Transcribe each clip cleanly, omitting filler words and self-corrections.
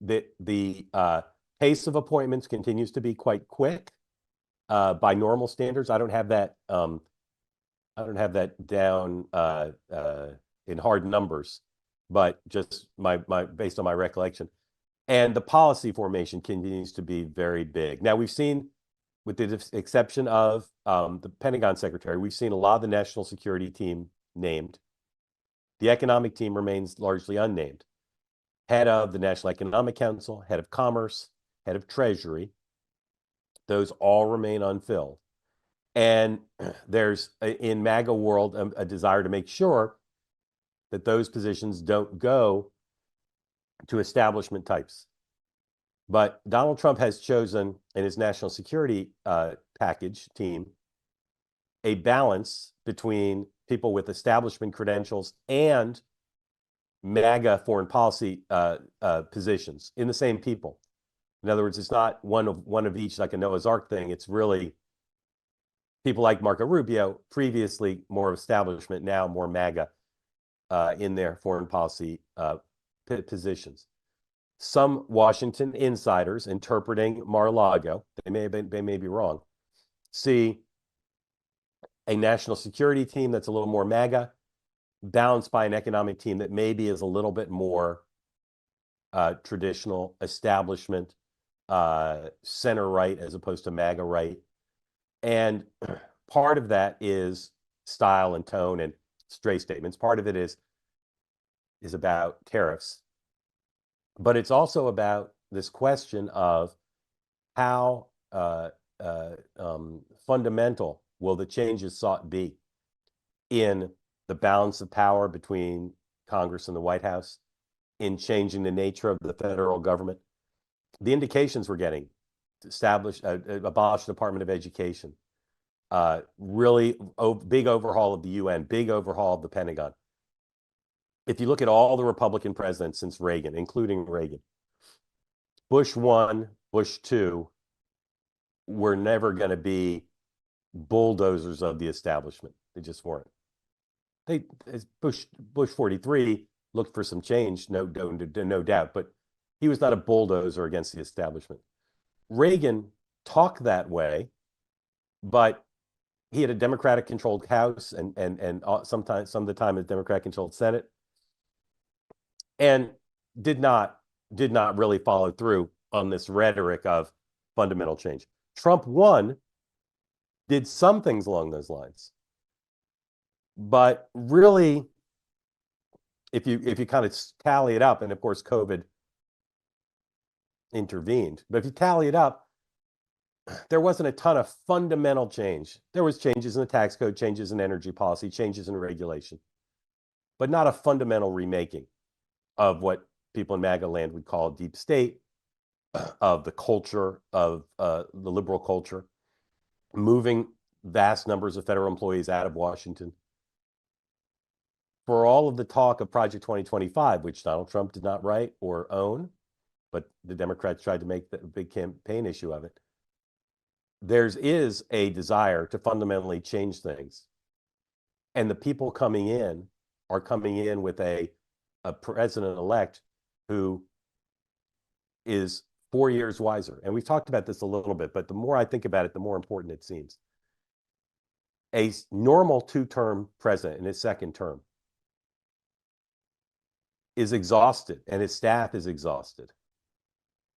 the pace of appointments continues to be quite quick by normal standards. I don't have that down in hard numbers, but just my based on my recollection. And the policy formation continues to be very big. Now we've seen, with the exception of the Pentagon secretary, we've seen a lot of the national security team named. The economic team remains largely unnamed. Head of the National Economic Council, head of commerce, head of treasury, those all remain unfilled. And there's, in MAGA world, a desire to make sure that those positions don't go to establishment types. But Donald Trump has chosen in his national security package team a balance between people with establishment credentials and MAGA foreign policy positions in the same people. In other words, it's not one of each, like a Noah's Ark thing. It's really people like Marco Rubio, previously more establishment, now more MAGA in their foreign policy positions. Some Washington insiders interpreting Mar-a-Lago, they may be wrong, see a national security team that's a little more MAGA, balanced by an economic team that maybe is a little bit more traditional establishment, center right as opposed to MAGA right. And part of that is style and tone and stray statements. Part of it is about tariffs. But it's also about this question of how fundamental will the changes sought be in the balance of power between Congress and the White House, in changing the nature of the federal government. The indications we're getting: abolish the Department of Education, really big overhaul of the UN, big overhaul of the Pentagon. If you look at all the Republican presidents since Reagan, including Reagan, Bush 1, Bush 2, were never going to be bulldozers of the establishment. They just weren't. Bush 43 looked for some change, no doubt, but he was not a bulldozer against the establishment. Reagan talked that way, but he had a Democratic-controlled House and sometimes some of the time a Democratic-controlled Senate, and did not really follow through on this rhetoric of fundamental change. Trump 1 did some things along those lines, but really, if you kind of tally it up, and of course COVID intervened, but if you tally it up, there wasn't a ton of fundamental change. There was changes in the tax code, changes in energy policy, changes in regulation, but not a fundamental remaking of what people in MAGA land would call deep state, of the culture, of the liberal culture, moving vast numbers of federal employees out of Washington. For all of the talk of Project 2025, which Donald Trump did not write or own, but the Democrats tried to make the big campaign issue of it, there is a desire to fundamentally change things. And the people coming in are coming in with a president-elect who is 4 years wiser. And we've talked about this a little bit, but the more I think about it, the more important it seems. A normal two-term president in his second term is exhausted, and his staff is exhausted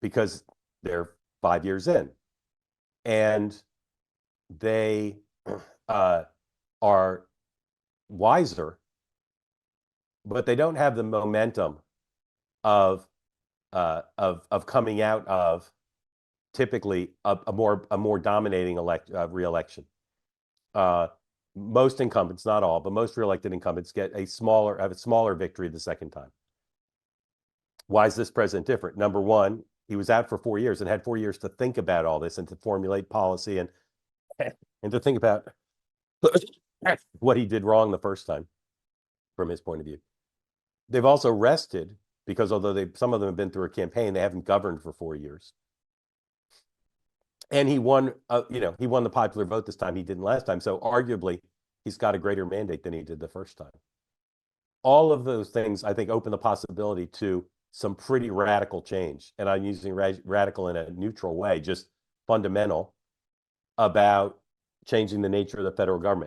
because they're 5 years in, and they are wiser, but they don't have the momentum of coming out of typically a more dominating re-election. Most incumbents, not all, but most re-elected incumbents have a smaller victory the second time. Why is this president different? Number one, he was out for 4 years and had 4 years to think about all this and to formulate policy and to think about what he did wrong the first time from his point of view. They've also rested because although some of them have been through a campaign, they haven't governed for 4 years. And he won, he won the popular vote this time. He didn't last time. So arguably, he's got a greater mandate than he did the first time. All of those things, I think, open the possibility to some pretty radical change. And I'm using radical in a neutral way, just fundamental, about changing the nature of the federal government.